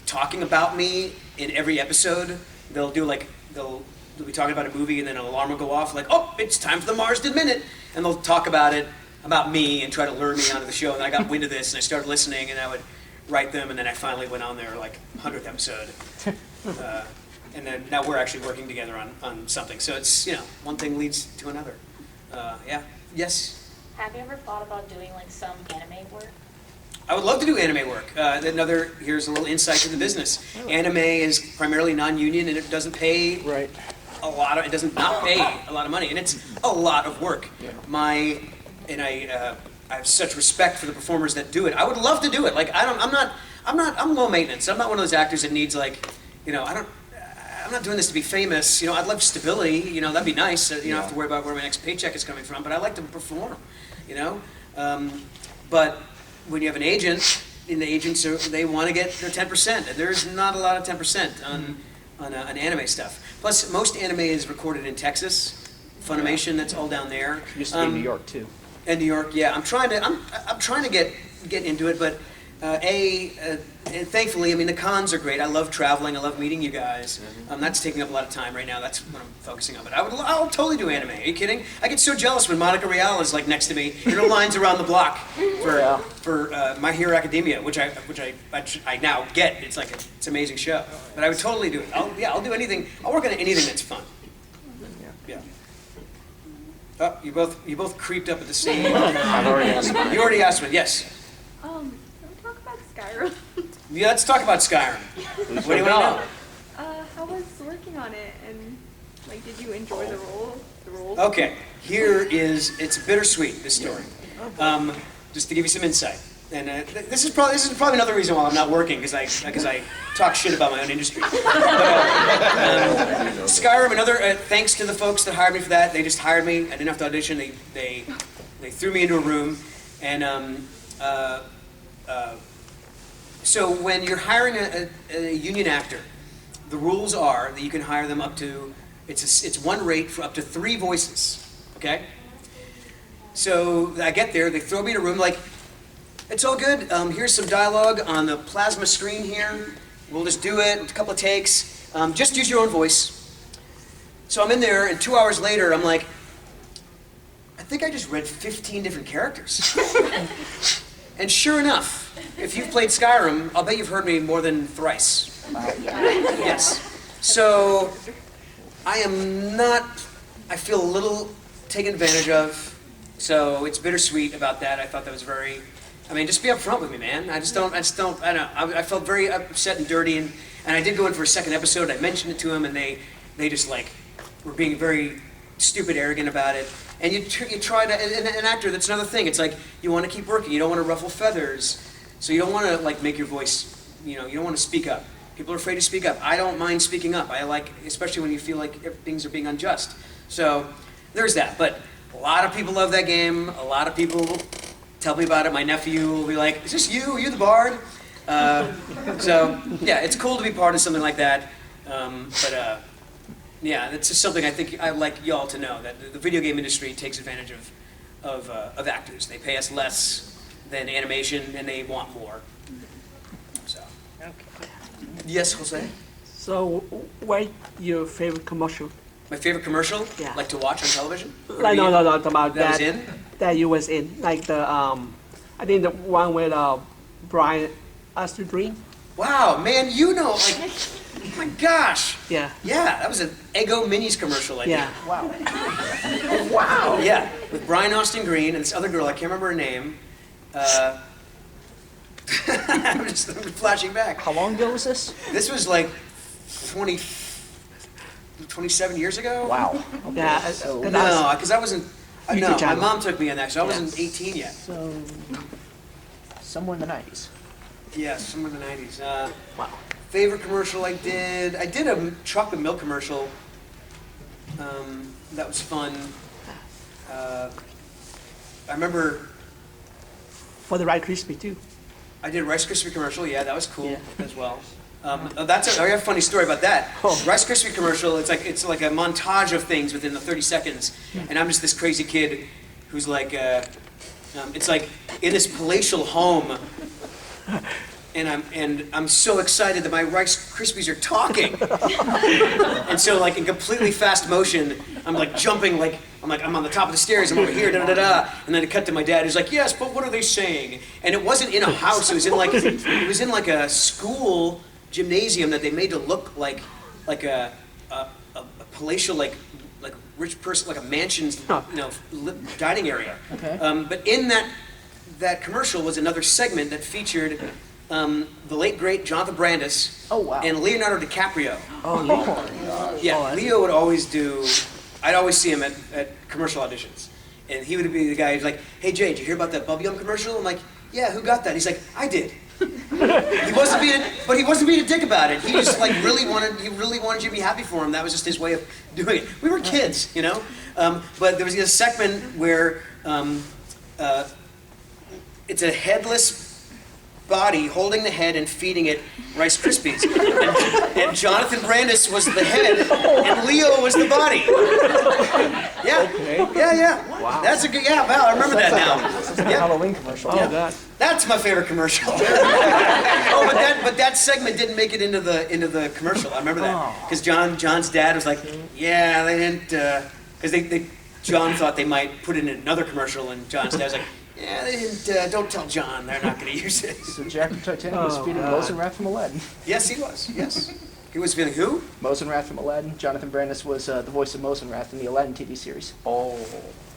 talking about me in every episode. They'll be talking about a movie, and then an alarm will go off, like, oh, it's time for the Marsden Minute, and they'll talk about me and try to lure me onto the show. And I got wind of this, and I started listening, and I would write them, and then I finally went on their like 100th episode. And then now we're actually working together on something. So it's, you know, one thing leads to another. Yes. Have you ever thought about doing like some anime work? I would love to do anime work. Here's a little insight to the business. Anime is primarily non-union, and it doesn't pay a lot of. It doesn't not pay a lot of money, and it's a lot of work. I have such respect for the performers that do it. I would love to do it. Like I'm low maintenance. I'm not one of those actors that needs like, you know, I'm not doing this to be famous. You know, I'd love stability. You know, that'd be nice. You don't have to worry about where my next paycheck is coming from. But I like to perform. You know, but when you have an agent, and the agents they want to get their 10%. And there's not a lot of 10% on anime stuff. Plus, most anime is recorded in Texas. Funimation, that's all down there. Used to be in New York too. In New York, yeah. I'm trying to get into it, but and thankfully, I mean, the cons are great. I love traveling. I love meeting you guys. That's taking up a lot of time right now. That's what I'm focusing on. But I'll totally do anime. Are you kidding? I get so jealous when Monica Rial is like next to me. There are lines around the block for My Hero Academia, which I now get. It's like it's an amazing show. But I would totally do it. I'll do anything. I'll work on anything that's fun. Yeah. Oh, you both creeped up at the same time. I've already asked mine. You already asked me. Yes. Can we talk about Skyrim? Yeah, let's talk about Skyrim. What do you want to know? How was working on it, and like, did you enjoy the role? Okay, it's bittersweet, this story. Just to give you some insight. And this is probably another reason why I'm not working, because I talk shit about my own industry. But, Skyrim, another thanks to the folks that hired me for that. They just hired me. I didn't have to audition. They threw me into a room, and so when you're hiring a union actor, the rules are that you can hire them up to it's one rate for up to 3 voices. Okay. So I get there. They throw me in a room like. It's all good. Here's some dialogue on the plasma screen here. We'll just do it, a couple of takes. Just use your own voice. So I'm in there, and 2 hours later, I'm like, I think I just read 15 different characters. And sure enough, if you've played Skyrim, I'll bet you've heard me more than thrice. Yes. So I am not, I feel a little taken advantage of. So it's bittersweet about that. I thought that was very, I mean, just be upfront with me, man. I don't know. I felt very upset and dirty, and I did go in for a second episode. I mentioned it to them, and they just like were being very stupid, arrogant about it. And you try to, and an actor, that's another thing. It's like you want to keep working. You don't want to ruffle feathers. So you don't want to like make your voice, you don't want to speak up. People are afraid to speak up. I don't mind speaking up. I like, especially when you feel like things are being unjust. So there's that. But a lot of people love that game. A lot of people tell me about it. My nephew will be like, is this you? Are you the bard? So yeah, it's cool to be part of something like that. Yeah, it's just something I think I'd like y'all to know, that the video game industry takes advantage of actors. They pay us less than animation, and they want more. So. Okay. Yes, Jose? So, what your favorite commercial? My favorite commercial? Yeah. Like to watch on television? Like, no, about that was in? That you was in. Like the, I think the one with Brian Austin Green. Wow, man, like, oh my gosh. Yeah. Yeah, that was an Eggo Minis commercial, I think. Yeah. Wow. Wow. Yeah, with Brian Austin Green and this other girl, I can't remember her name. I'm just flashing back. How long ago was this? This was like 27 years ago? Wow. Okay. Yeah. No, because I wasn't, no, my channel. mom took me on that, so I wasn't 18 yet. So, somewhere in the 90s. Yeah, somewhere in the 90s. Wow. Favorite commercial I did a chocolate milk commercial. That was fun. I remember For the Rice Krispies too. I did a Rice Krispie commercial. Yeah, that was cool Yeah. as well. I have a funny story about that. Oh. Rice Krispie commercial. It's like a montage of things within the 30 seconds, and I'm just this crazy kid who's like, it's like in this palatial home. And I'm so excited that my Rice Krispies are talking. And so like in completely fast motion, I'm like jumping, I'm on the top of the stairs, I'm over here, da da da, and then it cut to my dad, who's like, yes, but what are they saying? And it wasn't in a house, it was in like a school gymnasium that they made to look like a palatial, like rich person, like a mansion's, dining area. Okay. But in that commercial was another segment that featured the late great Jonathan Brandis and Leonardo DiCaprio. Oh, Leo. Yeah, Leo would always I'd always see him at commercial auditions. And he would be the guy who's like, hey Jay, did you hear about that bubblegum commercial? I'm like, yeah, who got that? He's like, I did. He wasn't being a dick about it. He just like really wanted you to be happy for him. That was just his way of doing it. We were kids, But there was a segment where it's a headless body holding the head and feeding it Rice Krispies. And Jonathan Brandis was the head, and Leo was the body. Yeah. Okay. Yeah. Wow. That's a good. Yeah, wow, I remember that now. That's a Halloween commercial. Oh, God. That's my favorite commercial. But that segment didn't make it into the commercial. I remember that because John's dad was like, yeah, they didn't, because John thought they might put it in another commercial, and John's dad was like, yeah, they didn't. Don't tell John. They're not going to use it. So Jack from Titanic was feeding Mosenrath from Aladdin. Yes, he was. Yes, he was feeling who? Mosenrath from Aladdin. Jonathan Brandis was the voice of Mosenrath in the Aladdin TV series. Oh,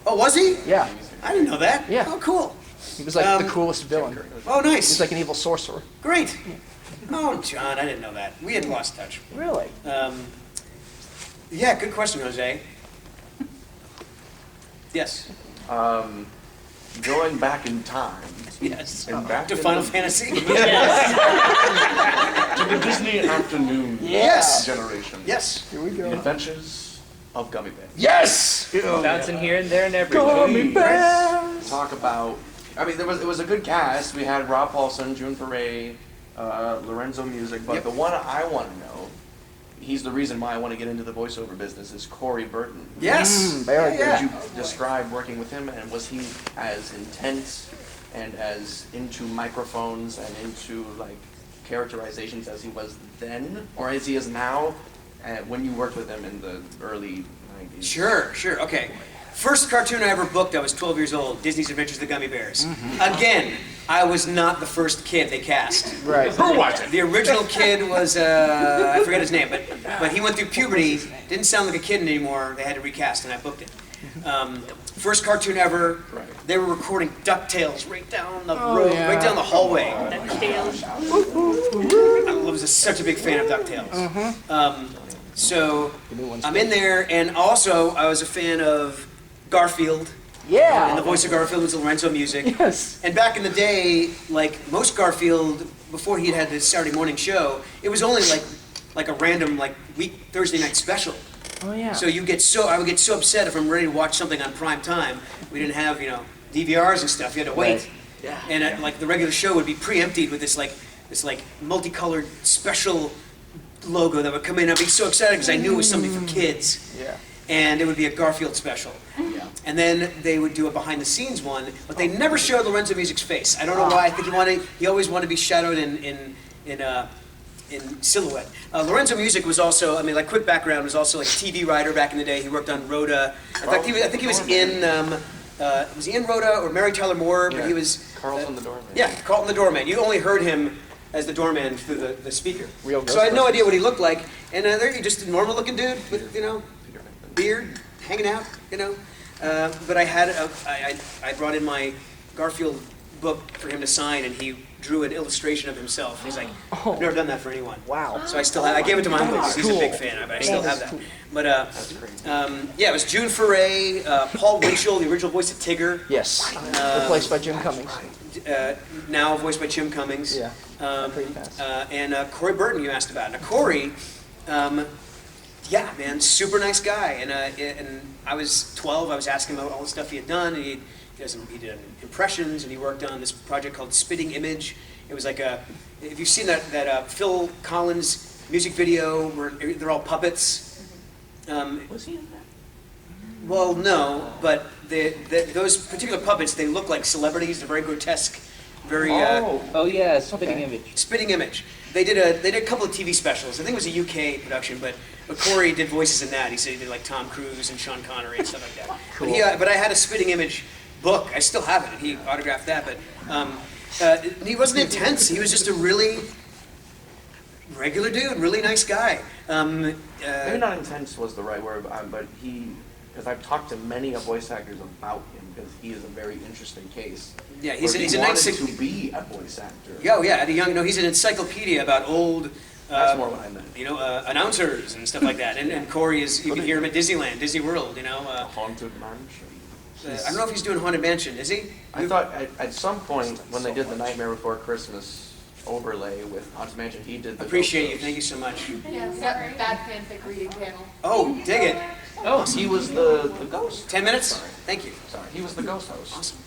was he? Yeah. I didn't know that. Yeah. Oh, cool. He was like the coolest villain. Oh, nice. He was like an evil sorcerer. Great. Oh, John, I didn't know that. We had lost touch. Really? Yeah, good question, Jose. Yes. Going back in time. Yes. And back to Final Fantasy. To the Disney afternoon generation. Yes. Here we go. The Adventures of Gummy Bears. Yes. Bouncing here and there and everywhere. Gummy Bears. Talk about. I mean, it was a good cast. We had Rob Paulson, June Foray, Lorenzo Music, but the one I want to know. He's the reason why I want to get into the voiceover business is Corey Burton. Yes. Very good. Could you describe working with him, and was he as intense and as into microphones and into like characterizations as he was then, or as he is now, when you worked with him in the early 90s? Sure, okay. First cartoon I ever booked, I was 12 years old, Disney's Adventures of the Gummy Bears. Again, I was not the first kid they cast. Right. Who was it? The original kid was, I forget his name, but he went through puberty, didn't sound like a kid anymore, they had to recast, and I booked it. First cartoon ever, they were recording DuckTales right down the road, right down the hallway. DuckTales. I was such a big fan of DuckTales. So I'm in there, and also I was a fan of Garfield. Yeah. And the voice of Garfield was Lorenzo Music. Yes. And back in the day, like most Garfield, before he'd had this Saturday morning show, it was only like a random Thursday night special. Oh yeah. So I would get so upset if I'm ready to watch something on prime time. We didn't have DVRs and stuff. You had to wait. Right. Yeah. And like the regular show would be preempted with this multicolored special logo that would come in. I'd be so excited because I knew it was something for kids. Yeah. And it would be a Garfield special. Yeah. And then they would do a behind the scenes one, but they never showed Lorenzo Music's face. I don't know why. I think he always wanted to be shadowed in silhouette. Lorenzo Music was also, quick background, was also like a TV writer back in the day. He worked on Rhoda. In fact, I think he was in, was he in Rhoda or Mary Tyler Moore? Yeah. But he was Carlton the Doorman. Yeah, Carlton the Doorman. You only heard him as the doorman through the speaker. Real so I had no idea what he looked like. And there you're just a normal looking dude with, beard, hanging out, But I brought in my Garfield book for him to sign, and he drew an illustration of himself. And he's like, I've never done that for anyone. Wow. So I gave it to my uncle because he's a big fan, but I still have that. But it was June Foray, Paul Winchell, the original voice of Tigger. Yes. Replaced by Jim Cummings. Now voiced by Jim Cummings. Yeah. Pretty fast. And Corey Burton you asked about. Now Corey, super nice guy. And I was 12. I was asking him about all the stuff he had done. And he did impressions, and he worked on this project called Spitting Image. It was like if you've seen that Phil Collins music video where they're all puppets. Was he in that? Well, no, but those particular puppets, they look like celebrities. They're very grotesque, very. Spitting Image. Spitting Image. They did a couple of TV specials. I think it was a UK production, but Corey did voices in that. He said he did like Tom Cruise and Sean Connery and stuff like that. Cool. But I had a Spitting Image book. I still have it. And he autographed that, but he wasn't intense. He was just a really regular dude, really nice guy. Maybe not intense was the right word, but because I've talked to many voice actors about him, because he is a very interesting case. Yeah, he's a nice to be a voice actor. At a young, he's an encyclopedia about old. That's more what I meant. Announcers and stuff like that. And Corey you can hear him at Disneyland, Disney World. Haunted Mansion. I don't know if he's doing Haunted Mansion. Is he? I thought at some point when they did the Nightmare Before Christmas overlay with Haunted Mansion, he did the Appreciate you. Thank you so much. Yeah, we got bad fanfic reading panel. Oh, dig it. Oh, he was the ghost. 10 minutes? Sorry. Thank you. Sorry, he was the ghost host. Awesome.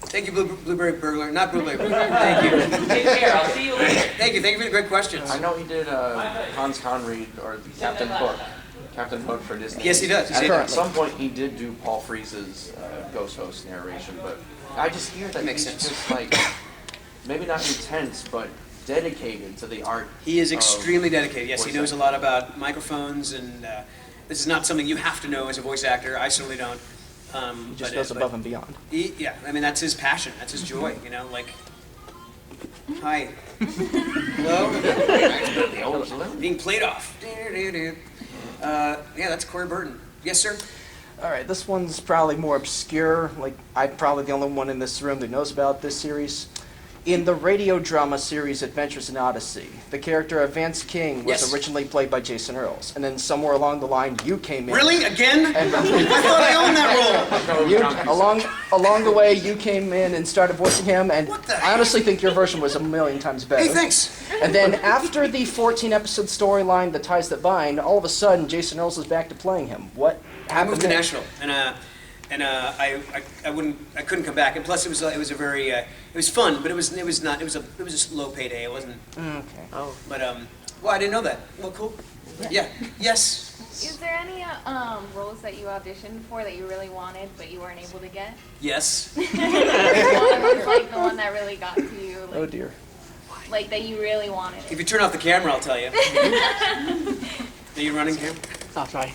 Thank you, Blueberry Burglar. Not Blueberry Burglar. Thank you. Take care. I'll see you later. Thank you for the great questions. I know he did Hans Conried or Captain Hook for Disney. Yes, he does. At some point, he did do Paul Frees's ghost host narration, but I just hear that Makes he's sense. just like, maybe not intense, but dedicated to the art. He is extremely dedicated. Yes, he voice knows a acting. lot about microphones, and this is not something you have to know as a voice actor. I certainly don't. He just goes above and beyond. That's his passion. That's his joy. Hi. Hello. Being played off. That's Corey Burton. Yes, sir. All right, this one's probably more obscure. I'm probably the only one in this room that knows about this series. In the radio drama series Adventures in Odyssey, the character of Vance King was originally played by Jason Earls, and then somewhere along the line you came in. Really? Again? I thought I owned that role. Along the way, you came in and started voicing him, and I honestly think your version was a million times better. Hey, thanks. And then after the 14-episode storyline, The Ties That Bind, all of a sudden Jason Earls is back to playing him. What happened? I moved to there? Nashville, and I couldn't come back. And plus, it was a very it was fun, but it was a low payday. It wasn't. Okay. But Well, I didn't know that. Well, cool. Yeah. Yes. Is there any roles that you auditioned for that you really wanted but you weren't able to get? Yes. What was like the one that really got to you? Like, Oh dear. Like that you really wanted it? If you turn off the camera, I'll tell you. Are you running, Cam? I'll try.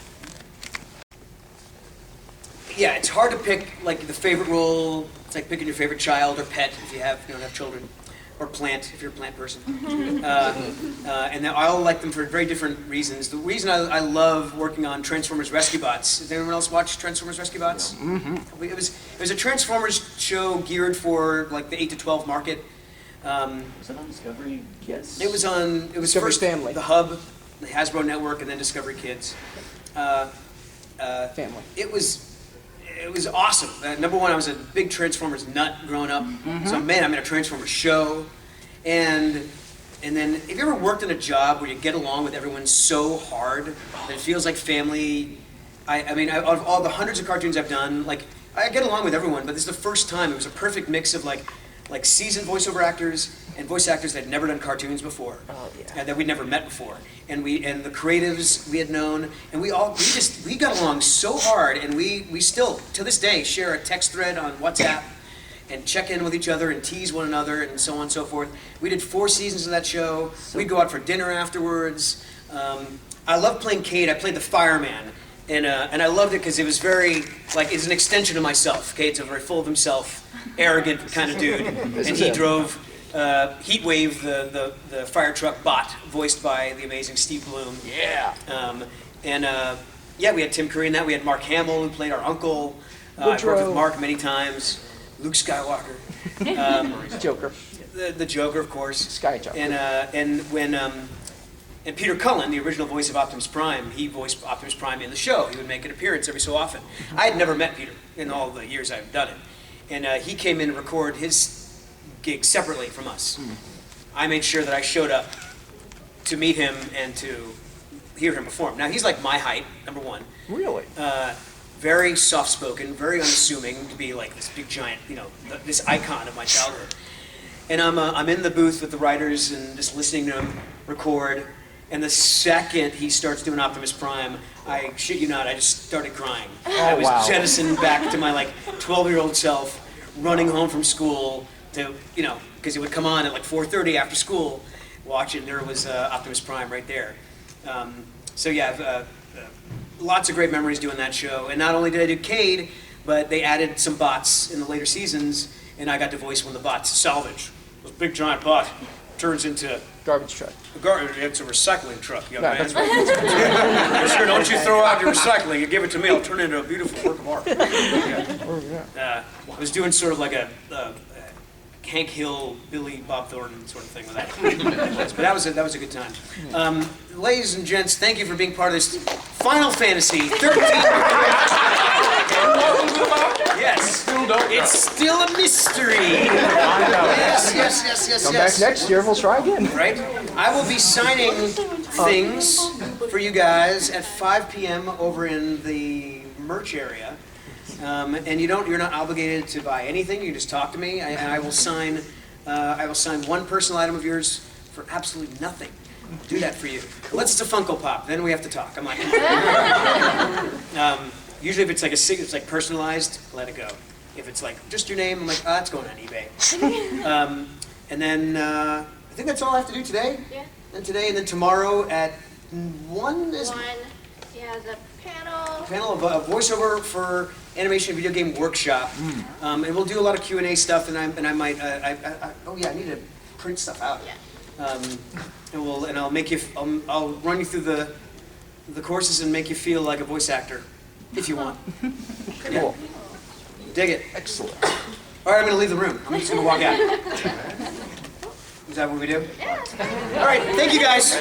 Yeah, it's hard to pick like the favorite role. It's like picking your favorite child or pet if you don't have children, or plant if you're a plant person. And I all like them for very different reasons. The reason I love working on Transformers Rescue Bots. Has anyone else watched Transformers Rescue Bots? Mm-hmm. It was a Transformers show geared for like the 8 to 12 market. Was it on Discovery Kids? It was Discovery first Family. The Hub, the Hasbro Network, and then Discovery Kids. Family. It was awesome. Number one, I was a big Transformers nut growing up. So man, I'm in a Transformers show, and then have you ever worked in a job where you get along with everyone so hard that it feels like family? I mean, out of all the hundreds of cartoons I've done, like I get along with everyone, but this is the first time it was a perfect mix of like seasoned voiceover actors and voice actors that had never done cartoons before, and that we'd never met before, and the creatives we had known, and we got along so hard, and we still to this day share a text thread on WhatsApp, and check in with each other and tease one another and so on and so forth. We did 4 seasons of that show. We'd go out for dinner afterwards. I loved playing Cade. I played the fireman. And I loved it because it was very, like, it's an extension of myself. Cade's a very full of himself, arrogant kind of dude. And he drove Heatwave, the fire truck bot, voiced by the amazing Steve Bloom. Yeah. We had Tim Curry in that. We had Mark Hamill, who played our uncle. I've worked with Mark many times. Luke Skywalker. Joker. The Joker, of course. Sky Joker. And Peter Cullen, the original voice of Optimus Prime, he voiced Optimus Prime in the show. He would make an appearance every so often. I had never met Peter in all the years I've done it. And he came in to record his gig separately from us. I made sure that I showed up to meet him and to hear him perform. Now, he's like my height, number one. Really? Very soft-spoken, very unassuming to be like this big giant, this icon of my childhood. And I'm in the booth with the writers and just listening to him record. And the second he starts doing Optimus Prime, I shit you not, I just started crying. I was jettisoned back to my 12-year-old self, running home from school to, because it would come on at 4:30 after school, watch it, and there was Optimus Prime right there. Lots of great memories doing that show. And not only did I do Cade, but they added some bots in the later seasons, and I got to voice one of the bots, Salvage. This big giant bot turns into garbage truck. It's a recycling truck, young man. That's right. Sure, don't you throw out your recycling. You give it to me, I'll turn it into a beautiful work of art. I was doing sort of like a Hank Hill, Billy Bob Thornton sort of thing with that. But that was a good time. Ladies and gents, thank you for being part of this Final Fantasy 13. Yes, it's still a mystery. Yes. Come back next year, we'll try again. Right? I will be signing things for you guys at 5 p.m. over in the merch area. And you're not obligated to buy anything. You can just talk to me, and I will sign one personal item of yours for absolutely nothing. I'll do that for you. Unless it's a Funko Pop, then we have to talk. I'm like, usually if it's it's like personalized, let it go. If it's like just your name, I'm like, it's going on eBay. And then I think that's all I have to do today. Yeah. And then tomorrow at 1 is. Yeah, the panel. Panel of voiceover for Animation Video Game Workshop, and we'll do a lot of Q&A stuff. And I might. I need to print stuff out. Yeah. I'll run you through the courses and make you feel like a voice actor, if you want. Cool. Dig it. Excellent. All right, I'm gonna leave the room. I'm just gonna walk out. Is that what we do? Yeah. All right, thank you guys.